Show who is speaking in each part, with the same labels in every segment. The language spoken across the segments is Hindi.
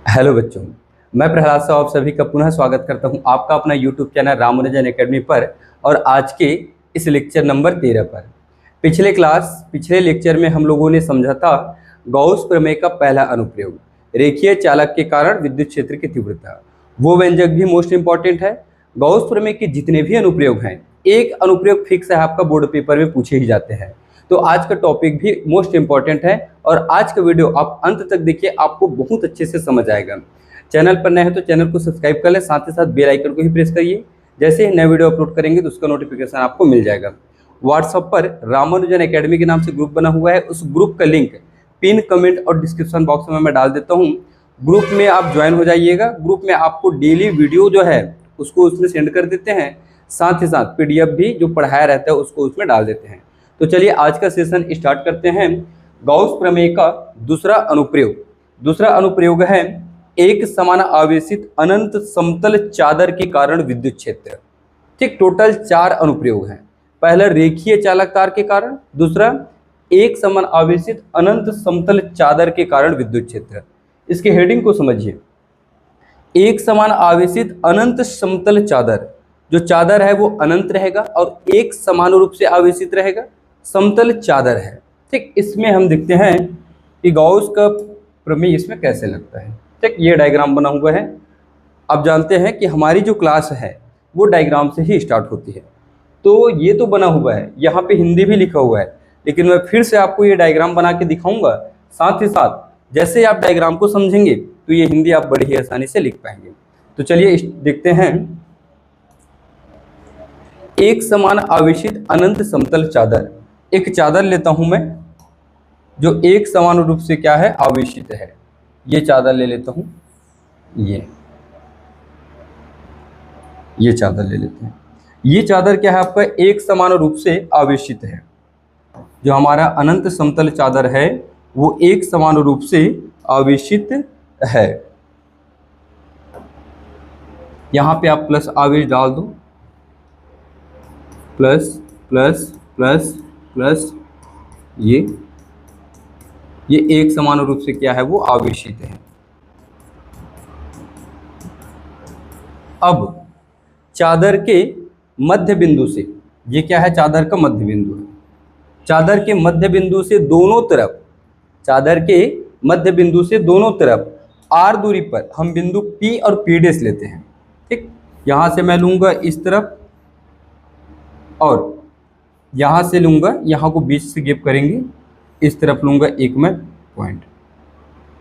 Speaker 1: हेलो बच्चों, मैं प्रहलाद साहब आप सभी का पुनः स्वागत करता हूं आपका अपना यूट्यूब चैनल रामानुजन एकेडमी पर। और आज के इस लेक्चर नंबर 13 पर पिछले लेक्चर में हम लोगों ने समझा था गॉस प्रमेय का पहला अनुप्रयोग, रेखीय चालक के कारण विद्युत क्षेत्र की तीव्रता। वो व्यंजक भी मोस्ट इंपॉर्टेंट है। गॉस प्रमेय के जितने भी अनुप्रयोग हैं, एक अनुप्रयोग फिक्स है, आपका बोर्ड पेपर में पूछे ही जाते हैं। तो आज का टॉपिक भी मोस्ट इंपॉर्टेंट है और आज का वीडियो आप अंत तक देखिए, आपको बहुत अच्छे से समझ आएगा। चैनल पर नए हैं तो चैनल को सब्सक्राइब कर लें, साथ ही साथ बेल आइकन को ही प्रेस करिए। जैसे ही नए वीडियो अपलोड करेंगे तो उसका नोटिफिकेशन आपको मिल जाएगा। व्हाट्सएप पर रामानुजन एकेडमी के नाम से ग्रुप बना हुआ है, उस ग्रुप का लिंक पिन कमेंट और डिस्क्रिप्शन बॉक्स में मैं डाल देता हूँ। ग्रुप में आप ज्वाइन हो जाइएगा। ग्रुप में आपको डेली वीडियो जो है उसको उसमें सेंड कर देते हैं, साथ ही साथ PDF भी जो पढ़ाया रहता है उसको उसमें डाल देते हैं। तो चलिए आज का सेशन स्टार्ट करते हैं। गॉस प्रमेय का दूसरा अनुप्रयोग है एक समान आवेशित अनंत समतल चादर के कारण विद्युत क्षेत्र। ठीक, टोटल 4 अनुप्रयोग हैं। पहला रेखीय चालक तार के कारण, दूसरा एक समान आवेशित अनंत समतल चादर के कारण विद्युत क्षेत्र। इसके हेडिंग को समझिए। एक समान आवेशित अनंत समतल चादर, जो चादर है वो अनंत रहेगा और एक समान रूप से आवेशित रहेगा, समतल चादर है। ठीक, इसमें हम देखते हैं कि गॉस का प्रमेय इसमें कैसे लगता है। ठीक, ये डायग्राम बना हुआ है। अब जानते हैं कि हमारी जो क्लास है वो डायग्राम से ही स्टार्ट होती है। तो ये तो बना हुआ है, यहाँ पे हिंदी भी लिखा हुआ है, लेकिन मैं फिर से आपको ये डायग्राम बना के दिखाऊंगा। साथ ही साथ जैसे आप डायग्राम को समझेंगे तो ये हिंदी आप बड़ी ही आसानी से लिख पाएंगे। तो चलिए देखते हैं। एक समान आवेशित अनंत समतल चादर, एक चादर लेता हूं मैं जो एक समान रूप से क्या है, आवेशित है। ये चादर ले लेता हूं, ये चादर ले लेते हैं। ये चादर क्या है आपका, एक समान रूप से आवेशित है। जो हमारा अनंत समतल चादर है वो एक समान रूप से आवेशित है। यहां पे आप प्लस आवेश डाल दो, प्लस प्लस प्लस प्लस, ये एक समान रूप से क्या है, वो आवेशित है। अब चादर के मध्य बिंदु से, ये क्या है, चादर का मध्य बिंदु है। चादर के मध्य बिंदु से दोनों तरफ, चादर के मध्य बिंदु से दोनों तरफ r दूरी पर हम बिंदु P और P' लेते हैं। ठीक, यहां से मैं लूंगा इस तरफ और यहां से लूंगा, यहां को बीच से गैप करेंगे, इस तरफ लूंगा एक मैं पॉइंट।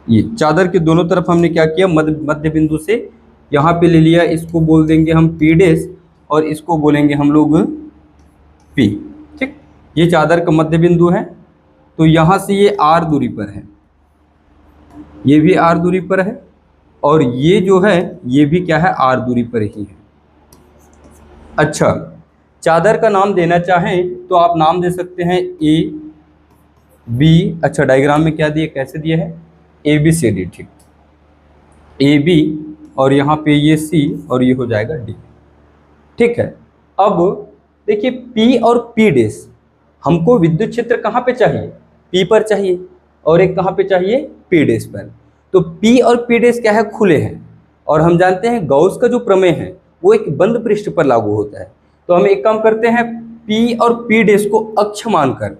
Speaker 1: ये चादर के दोनों तरफ हमने क्या किया, मध्य बिंदु से यहाँ पे ले लिया, इसको बोल देंगे हम P' और इसको बोलेंगे हम लोग P। ठीक, ये चादर का मध्य बिंदु है। तो यहाँ से ये R दूरी पर है, ये भी R दूरी पर है और ये जो है ये भी क्या है, R दूरी पर ही है। अच्छा, चादर का नाम देना चाहें तो आप नाम दे सकते हैं A B। अच्छा, डायग्राम में क्या दिए, कैसे दिए है, ABCD। ठीक, AB और यहाँ पे ये C और ये हो जाएगा D। ठीक है, अब देखिए P और P' हमको विद्युत क्षेत्र कहाँ पे चाहिए, P पर चाहिए, और एक कहाँ पे चाहिए, P' पर। तो P और P' क्या है, खुले हैं। और हम जानते हैं गॉस का जो प्रमेय है वो एक बंद पृष्ठ पर लागू होता है। तो हम एक काम करते हैं, P और P' को अक्ष मानकर,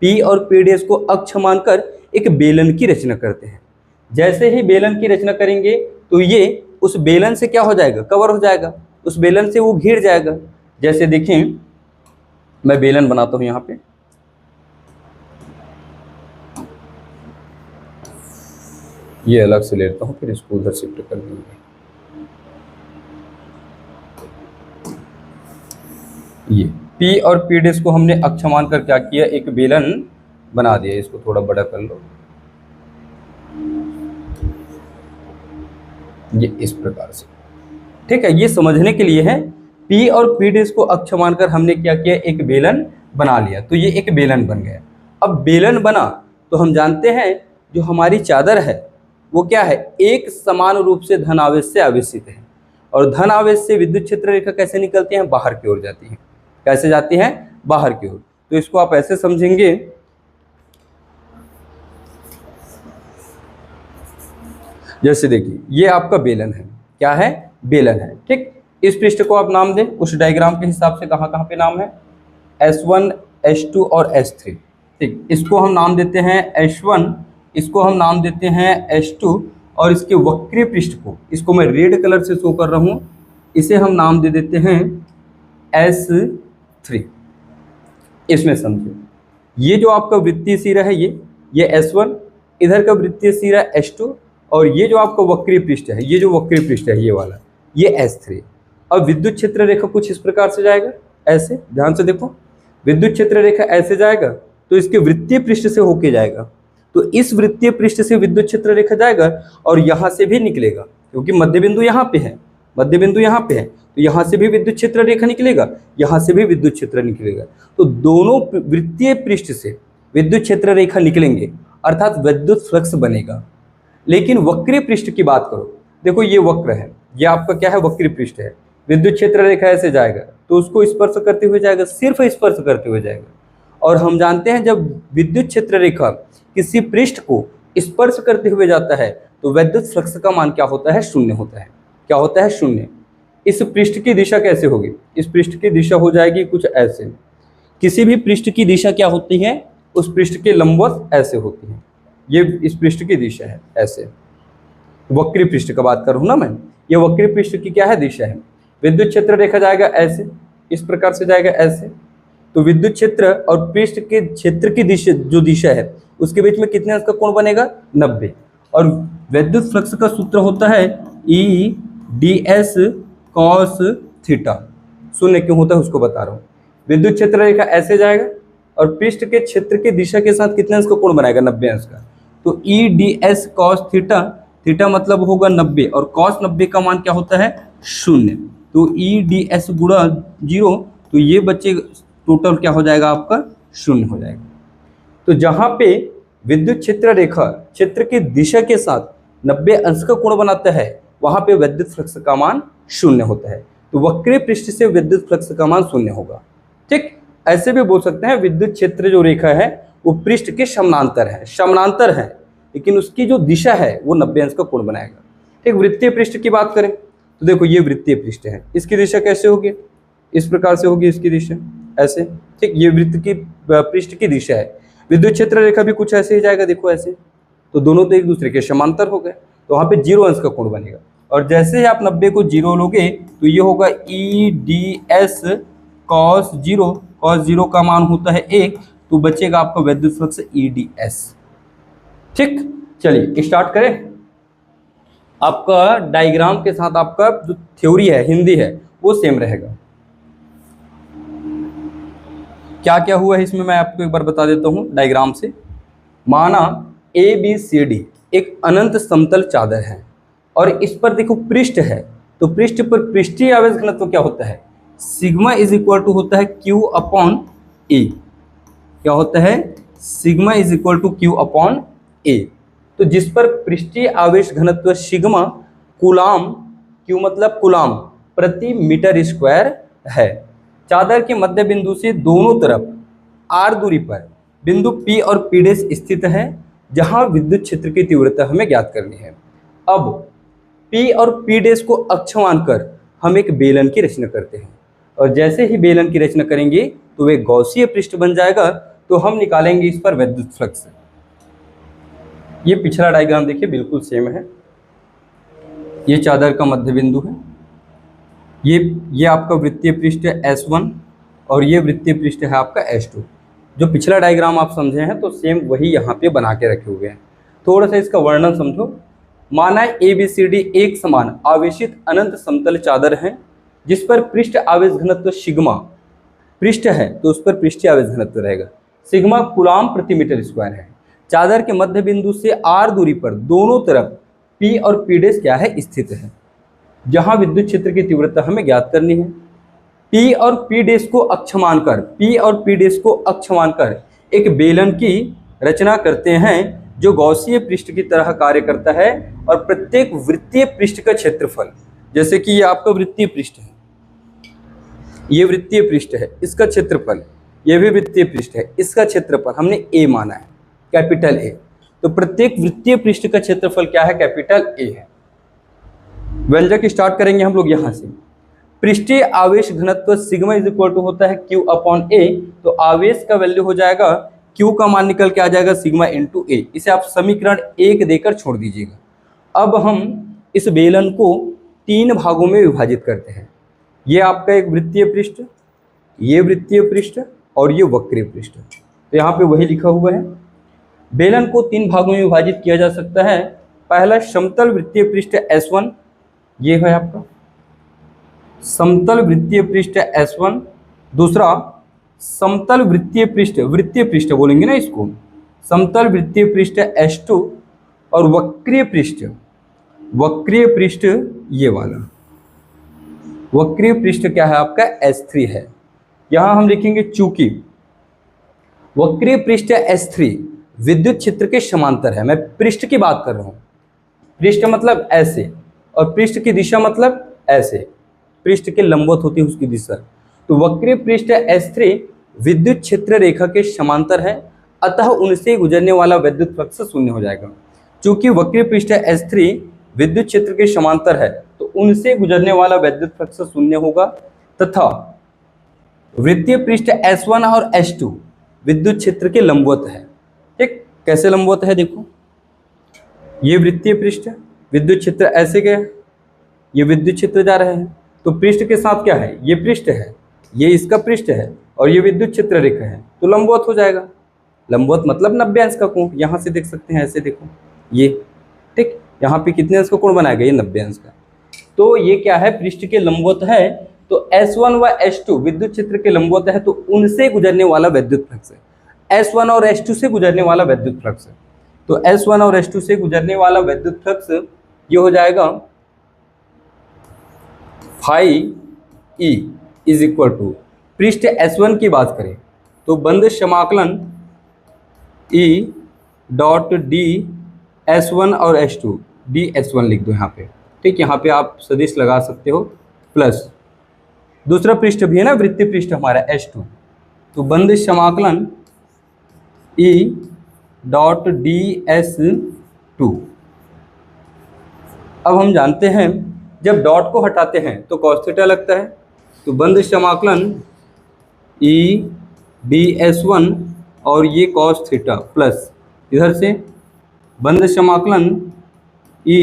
Speaker 1: P और P' को अक्ष मानकर एक बेलन की रचना करते हैं। जैसे ही बेलन की रचना करेंगे तो ये उस बेलन से क्या हो जाएगा, कवर हो जाएगा, उस बेलन से वो घिर जाएगा। जैसे देखें, मैं बेलन बनाता हूं यहाँ पे, ये अलग से लेता हूँ, फिर इसको उधर शिफ्ट कर देंगे। ये P और P' को हमने अक्ष मानकर क्या किया, एक बेलन बना दिया। इसको थोड़ा बड़ा कर लो, ये इस प्रकार से। ठीक है, ये समझने के लिए है। P और P' को अक्ष मानकर हमने क्या किया, एक बेलन बना लिया। तो ये एक बेलन बन गया। अब बेलन बना तो हम जानते हैं जो हमारी चादर है वो क्या है, एक समान रूप से धन आवेश से आवेशित है। और धन आवेश से विद्युत क्षेत्र रेखा कैसे निकलती है, बाहर की ओर जाती है। कैसे जाती है, बाहर की ओर। तो इसको आप ऐसे समझेंगे, जैसे देखिए ये आपका बेलन है, क्या है, बेलन है, ठीक। इस पृष्ठ को आप नाम दें उस डायग्राम के हिसाब से, कहाँ कहाँ पे नाम है, S1 S2 और S3, ठीक। इसको हम नाम देते हैं S1, इसको हम नाम देते हैं S2, और इसके वक्रीय पृष्ठ को, इसको मैं रेड कलर से शो कर रहा हूँ, इसे हम नाम दे देते हैं S3। इसमें समझो ये जो आपका वृत्तीय सिरा है ये S1, इधर का वृत्तीय सिरा S2, और ये जो आपका वक्रीय पृष्ठ है, ये जो वक्रीय पृष्ठ है ये वाला, ये S3। अब विद्युत क्षेत्र रेखा कुछ इस प्रकार से जाएगा, ऐसे ध्यान से देखो, विद्युत क्षेत्र रेखा ऐसे जाएगा तो इसके वृत्तीय पृष्ठ से होके जाएगा, तो इस वृत्तीय पृष्ठ से विद्युत क्षेत्र रेखा जाएगा और यहाँ से भी निकलेगा, क्योंकि मध्य बिंदु यहाँ पे है, मध्य बिंदु यहाँ पे है, तो यहाँ से भी विद्युत क्षेत्र रेखा निकलेगा, यहाँ से भी विद्युत क्षेत्र निकलेगा, तो दोनों वृत्तीय पृष्ठ से विद्युत क्षेत्र रेखा निकलेंगे, अर्थात विद्युत फ्लक्स बनेगा। लेकिन वक्रीय पृष्ठ की बात करो, देखो ये वक्र है, ये आपका क्या है, वक्रीय पृष्ठ है, विद्युत क्षेत्र रेखा ऐसे जाएगा तो उसको स्पर्श करते हुए जाएगा, सिर्फ स्पर्श करते हुए जाएगा। और हम जानते हैं जब विद्युत क्षेत्र रेखा किसी पृष्ठ को स्पर्श करते हुए जाता है तो विद्युत फ्लक्स का मान क्या होता है, शून्य होता है। क्या होता है, शून्य। इस पृष्ठ की दिशा कैसे होगी, इस पृष्ठ की दिशा हो जाएगी कुछ ऐसे। किसी भी पृष्ठ की दिशा क्या होती है, उस पृष्ठ के लंबवत ऐसे होती है, ये इस पृष्ठ की दिशा है ऐसे। वक्रीय पृष्ठ का बात करूँ ना मैं, ये वक्रीय पृष्ठ की क्या है, दिशा है। विद्युत क्षेत्र रेखा जाएगा ऐसे, इस प्रकार से जाएगा ऐसे, तो विद्युत क्षेत्र और पृष्ठ के क्षेत्र की दिशा, जो दिशा है उसके बीच में कितने अंश का कोण बनेगा, 90। और विद्युत फ्लक्स का सूत्र होता है E/ds cos थीटा। शून्य क्यों होता है उसको बता रहा हूँ। विद्युत क्षेत्र रेखा ऐसे जाएगा और पृष्ठ के क्षेत्र की दिशा के साथ कितने अंश का कोण बनाएगा, 90 अंश का, तो E/ds cos थीटा, थीटा मतलब होगा 90 और cos 90 का मान क्या होता है, शून्य, तो E/ds गुणा 0, तो ये बच्चे टोटल क्या हो जाएगा आपका, शून्य हो जाएगा। तो जहाँ पे विद्युत क्षेत्र रेखा क्षेत्र की दिशा के साथ 90 अंश का कोण बनाता है वहाँ पे विद्युत फ्लक्स का मान शून्य होता है, तो वक्रीय पृष्ठ से विद्युत फ्लक्स का मान शून्य होगा, ठीक। ऐसे भी बोल सकते हैं विद्युत क्षेत्र जो रेखा है वो पृष्ठ के समानांतर है, समानांतर है, लेकिन उसकी जो दिशा है वो 90 अंश का कोण बनाएगा, ठीक। वृत्तीय पृष्ठ की बात करें तो देखो ये वृत्तीय पृष्ठ है, इसकी दिशा कैसे होगी, इस प्रकार से होगी इसकी दिशा ऐसे, ठीक। ये वृत्त की पृष्ठ की दिशा है, विद्युत क्षेत्र रेखा भी कुछ ऐसे ही जाएगा, देखो ऐसे, तो दोनों तो एक दूसरे के समांतर हो गए, तो वहाँ पे 0 अंश का कोण बनेगा। और जैसे ही आप 90 को 0 लोगे तो ये होगा E/ds cos 0, cos 0 का मान होता है 1, तो बचेगा आपका विद्युत फ्लक्स E/ds, ठीक। चलिए स्टार्ट करें। आपका डायग्राम के साथ आपका जो थ्योरी है, हिंदी है, वो सेम रहेगा। क्या क्या हुआ है इसमें मैं आपको एक बार बता देता हूँ डायग्राम से। माना ABCD एक अनंत समतल चादर है और इस पर देखो पृष्ठ है, तो पृष्ठ पर पृष्ठीय आवेश घनत्व क्या होता है, सिग्मा इज इक्वल टू होता है Q/A। क्या होता है, sigma is equal to Q/A। तो जिस पर पृष्ठीय आवेश घनत्व सिग्मा कूलाम, Q मतलब कूलाम, प्रति मीटर स्क्वायर है। चादर के मध्य बिंदु से दोनों तरफ r दूरी पर बिंदु P और P' स्थित है, जहां विद्युत क्षेत्र की तीव्रता हमें ज्ञात करनी है। अब P और P' को अक्ष मानकर हम एक बेलन की रचना करते हैं, और जैसे ही बेलन की रचना करेंगे तो वे गॉसीय पृष्ठ बन जाएगा, तो हम निकालेंगे इस पर विद्युत फ्लक्स। ये पिछला डायग्राम देखिए बिल्कुल सेम है, ये चादर का मध्य बिंदु है, ये आपका वृत्तीय पृष्ठ है S1 और ये वृत्तीय पृष्ठ है आपका S2। जो पिछला डायग्राम आप समझे हैं तो सेम वही यहाँ पे बना के रखे हुए हैं। थोड़ा सा इसका वर्णन समझो। माना ABCD एक समान आवेशित अनंत समतल चादर है जिस पर पृष्ठ आवेश घनत्व सिग्मा, पृष्ठ है तो उस पर पृष्ठीय आवेश घनत्व रहेगा, सिग्मा कूलाम प्रति मीटर स्क्वायर है। चादर के मध्य बिंदु से r दूरी पर दोनों तरफ P और P' क्या है, स्थित है, जहां विद्युत क्षेत्र की तीव्रता हमें ज्ञात करनी है। P और P' को अक्ष मानकर, P और P' को अक्ष मानकर एक बेलन की रचना करते हैं जो गॉसीय पृष्ठ की तरह कार्य करता है, और प्रत्येक वृत्तीय पृष्ठ का क्षेत्रफल, जैसे कि ये आपका वृत्तीय पृष्ठ है, ये वृत्तीय पृष्ठ है, इसका क्षेत्रफल, ये भी वृत्तीय पृष्ठ है, इसका क्षेत्रफल हमने A माना है, कैपिटल A। तो प्रत्येक वृत्तीय पृष्ठ का क्षेत्रफल क्या है, कैपिटल ए है। व्यंजक स्टार्ट करेंगे हम लोग यहाँ से। पृष्ठीय आवेश घनत्व सिग्मा इज इक्वल टू होता है Q अपॉन ए, तो आवेश का वैल्यू हो जाएगा Q का मान निकल के आ जाएगा सिग्मा इंटू ए। इसे आप समीकरण 1 देकर छोड़ दीजिएगा। अब हम इस बेलन को 3 भागों में विभाजित करते हैं। ये आपका एक वृत्तीय पृष्ठ, ये वृत्तीय पृष्ठ और ये वक्रीय पृष्ठ। तो यहाँ पे वही लिखा हुआ है। बेलन को 3 भागों में विभाजित किया जा सकता है। पहला समतल वृत्तीय पृष्ठ S1, ये है आपका समतल वृत्तीय पृष्ठ S1। दूसरा समतल वृत्तीय पृष्ठ बोलेंगे ना इसको, समतल वृत्तीय पृष्ठ S2। और वक्रीय पृष्ठ ये वाला वक्रीय पृष्ठ क्या है आपका, S3 है। यहाँ हम लिखेंगे चूंकि वक्रीय पृष्ठ S3 विद्युत क्षेत्र के समांतर है। मैं पृष्ठ की बात कर रहा हूँ। पृष्ठ मतलब ऐसे और पृष्ठ की दिशा मतलब ऐसे, पृष्ठ के लंबवत होती है उसकी दिशा। तो वक्रीय पृष्ठ S3 विद्युत क्षेत्र रेखा के समांतर है, अतः उनसे गुजरने वाला विद्युत फ्लक्स शून्य हो जाएगा। चूंकि वक्रीय पृष्ठ S3 विद्युत क्षेत्र के समांतर है तो उनसे गुजरने वाला विद्युत फ्लक्स शून्य होगा, तथा वृत्तीय पृष्ठ S1 और S2 विद्युत क्षेत्र के लंबवत है। ठीक, कैसे लंबवत है देखो, ये वृत्तीय पृष्ठ, विद्युत क्षेत्र ऐसे गया, ये विद्युत क्षेत्र जा रहे हैं, तो पृष्ठ के साथ क्या है, ये पृष्ठ है, ये इसका पृष्ठ है और ये विद्युत क्षेत्र रेखा है, तो लंबवत हो जाएगा। लंबवत मतलब 90 अंश का कोण, यहाँ से देख सकते हैं, ऐसे देखो ये। ठीक, यहाँ पे कितने अंश का कोण बनाएगा, ये 90 अंश का। तो ये क्या है, पृष्ठ के लंबवत है। तो S1 व S2 विद्युत क्षेत्र के लंबवत है, तो उनसे गुजरने वाला विद्युत फ्लक्स है। S1 और S2 से गुजरने वाला विद्युत फ्लक्स है। तो S1 और S2 से गुजरने वाला विद्युत फ्लक्स ये हो जाएगा phi E is equal to, पृष्ठ S1 की बात करें तो बंद समाकलन E डॉट डी S1 और S2, डी S1 लिख दो यहाँ पे। ठीक, यहाँ पे आप सदिश लगा सकते हो, प्लस दूसरा पृष्ठ भी है ना, वृत्तीय पृष्ठ हमारा S2, तो बंद समाकलन E डॉट डी S2। अब हम जानते हैं जब डॉट को हटाते हैं तो cos थीटा लगता है, तो बंद समाकलन E डी S1 और ये cos थीटा प्लस इधर से बंद समाकलन E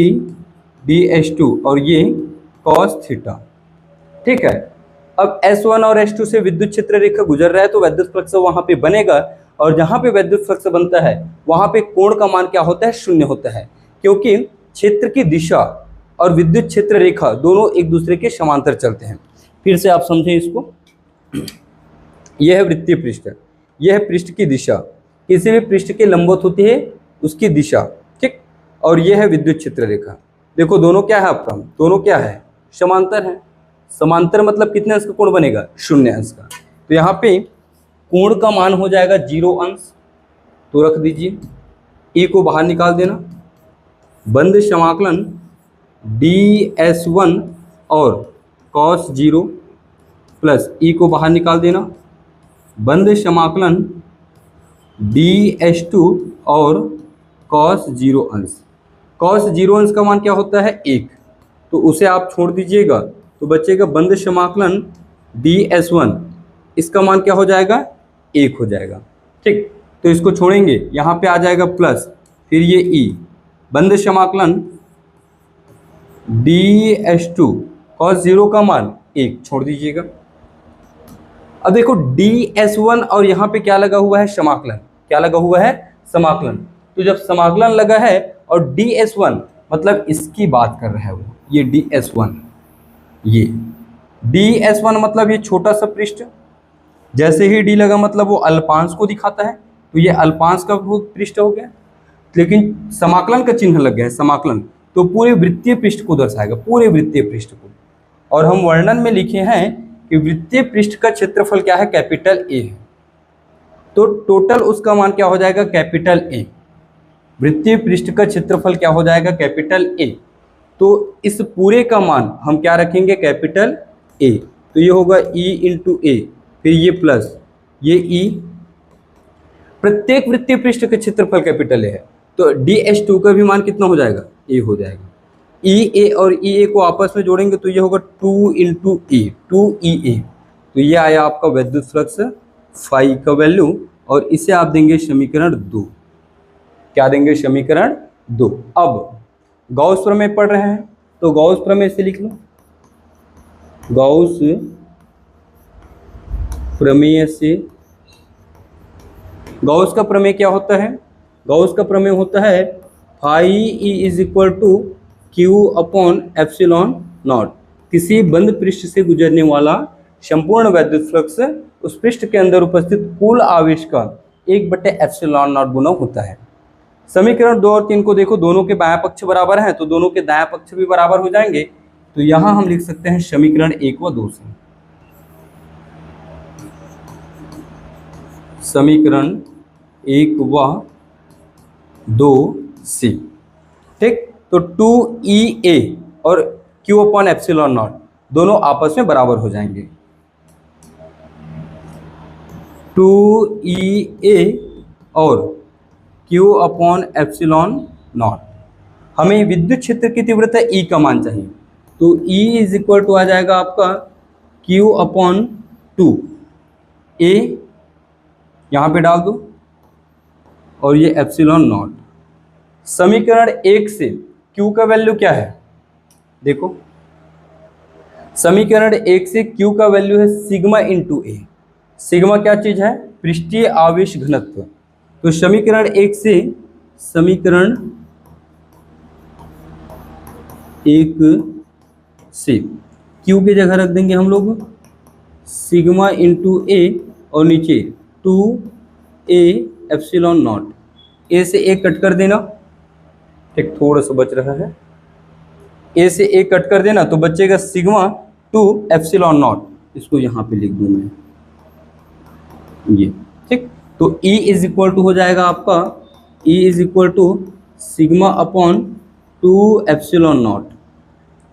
Speaker 1: डी S2 और ये cos थीटा। ठीक है, अब S1 और S2 से विद्युत क्षेत्र रेखा गुजर रहा है तो विद्युत फ्लक्स वहां पे बनेगा, और जहां पे विद्युत फ्लक्स बनता है वहां पे कोण का मान क्या होता है, शून्य होता है, क्योंकि क्षेत्र की दिशा और विद्युत क्षेत्र रेखा दोनों एक दूसरे के समांतर चलते हैं। फिर से आप समझें इसको, यह है वृत्तीय पृष्ठ, यह है पृष्ठ की दिशा, किसी भी पृष्ठ के लंबवत होती है उसकी दिशा। ठीक, और यह है विद्युत क्षेत्र रेखा। देखो दोनों क्या है आपका, दोनों क्या है, समांतर है। समांतर मतलब कितने अंश का कोण बनेगा, 0 अंश का। तो यहाँ पे कोण का मान हो जाएगा 0 अंश, तो रख दीजिए, E को बाहर निकाल देना, बंद समाकलन ds1 और cos 0 प्लस E को बाहर निकाल देना, बंद समाकलन ds2 और cos 0 अंश। cos 0 अंश का मान क्या होता है, 1, तो उसे आप छोड़ दीजिएगा तो बचेगा बंद समाकलन ds1, इसका मान क्या हो जाएगा, 1 हो जाएगा। ठीक, तो इसको छोड़ेंगे, यहाँ पे आ जाएगा प्लस, फिर ये E, बंद समाकलन ds2 cos 0 का मान 1 छोड़ दीजिएगा। अब देखो ds1 और यहाँ पे क्या लगा हुआ है, समाकलन, क्या लगा हुआ है, समाकलन। तो जब समाकलन लगा है और ds1 मतलब इसकी बात कर रहा है वो, ये ds1, ये ds1 मतलब ये छोटा सा पृष्ठ, जैसे ही d लगा मतलब वो अल्पांश को दिखाता है, तो ये अल्पांश का पृष्ठ हो गया, लेकिन समाकलन का चिन्ह लग गया है, समाकलन, तो पूरे वृत्तीय पृष्ठ को दर्शाएगा, पूरे वृत्तीय पृष्ठ को। और हम वर्णन में लिखे हैं कि वृत्तीय पृष्ठ का क्षेत्रफल क्या है, कैपिटल A है, तो टोटल उसका मान क्या हो जाएगा, कैपिटल A। वृत्तीय पृष्ठ का क्षेत्रफल क्या हो जाएगा, कैपिटल A, तो इस पूरे का मान हम क्या रखेंगे, कैपिटल A। तो ये होगा E इंटू A, फिर ये प्लस ये E, प्रत्येक वृत्तीय पृष्ठ का क्षेत्रफल कैपिटल A है, तो DH2 का भी मान कितना हो जाएगा, ए हो जाएगा। EA और EA को आपस में जोड़ेंगे तो ये होगा 2 × E, 2EA। तो ये आया आपका विद्युत फ्लक्स फाई का वैल्यू, और इसे आप देंगे समीकरण 2। क्या देंगे, समीकरण 2। अब गॉस प्रमेय पढ़ रहे हैं तो गॉस प्रमेय से लिख लो। गॉस प्रमेय से, गॉस का प्रमेय क्या होता है, गॉस का प्रमेय होता है phi E is equal to Q upon epsilon naught. किसी बंद पृष्ठ से गुजरने वाला संपूर्ण वैद्युत फ्लक्स उस पृष्ठ के अंदर उपस्थित कुल आवेश का 1/एप्सिलॉन नॉट गुना होता है। समीकरण 2 और 3 को देखो, दोनों के बायां पक्ष बराबर हैं तो दोनों के दायां पक्ष भी बराबर हो जाएंगे। तो यहां हम लिख सकते हैं समीकरण 1 व 2 से, समीकरण 1 व 2 से, ठीक। तो 2EA और Q अपॉन एप्सिलॉन नॉट दोनों आपस में बराबर हो जाएंगे। 2EA और Q अपॉन एप्सिलॉन नॉट। हमें विद्युत क्षेत्र की तीव्रता E का मान चाहिए, तो E इज इक्वल टू आ जाएगा आपका Q अपॉन 2A, यहाँ पे डाल दो, और ये एप्सिलॉन नॉट। समीकरण 1 से Q का वैल्यू क्या है, देखो समीकरण 1 से Q का वैल्यू है सिग्मा इंटू ए। सिग्मा क्या चीज है, पृष्ठीय आवेश घनत्व। तो समीकरण 1 से, समीकरण 1 से Q की जगह रख देंगे हम लोग सिग्मा इंटू ए, और नीचे 2A एप्सिलॉन नॉट। ए से ए कट कर देना, ठीक, थोड़ा सा बच रहा है, ए से ए कट कर देना तो बचेगा सिग्मा 2 एप्सिलॉन नॉट। इसको यहाँ पे लिख दूँ मैं, ये, ठीक। तो E इज इक्वल टू हो जाएगा आपका, E is equal to sigma upon 2 epsilon naught.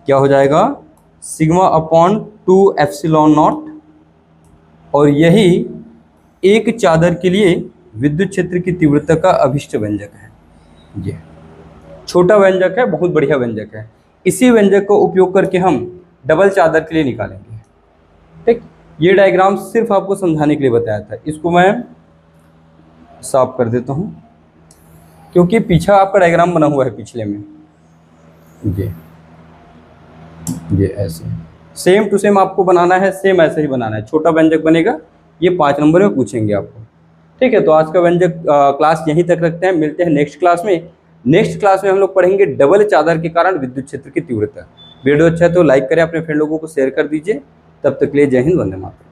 Speaker 1: क्या हो जाएगा, सिग्मा अपॉन 2 एप्सिलॉन नॉट। और यही एक चादर के लिए विद्युत क्षेत्र की तीव्रता का अभिष्ट व्यंजक है। ये छोटा व्यंजक है, बहुत बढ़िया व्यंजक है। इसी व्यंजक को उपयोग करके हम डबल चादर के लिए निकालेंगे, ठीक। ये डायग्राम सिर्फ आपको समझाने के लिए बताया था। इसको मैं साफ कर देता हूँ क्योंकि पीछे आपका डायग्राम बना हुआ है पिछले में। ये ऐसे सेम टू सेम आपको बनाना है, सेम ऐसे ही बनाना है। छोटा व्यंजक बनेगा, ये 5 नंबर में पूछेंगे आपको, ठीक है। तो आज का व्यंजक क्लास यहीं तक रखते हैं, मिलते हैं नेक्स्ट क्लास में। नेक्स्ट क्लास में हम लोग पढ़ेंगे डबल चादर के कारण विद्युत क्षेत्र की तीव्रता। वीडियो अच्छा है तो लाइक करें, अपने फ्रेंड लोगों को शेयर कर दीजिए। तब तक के लिए जय हिंद, वंदे मातरम।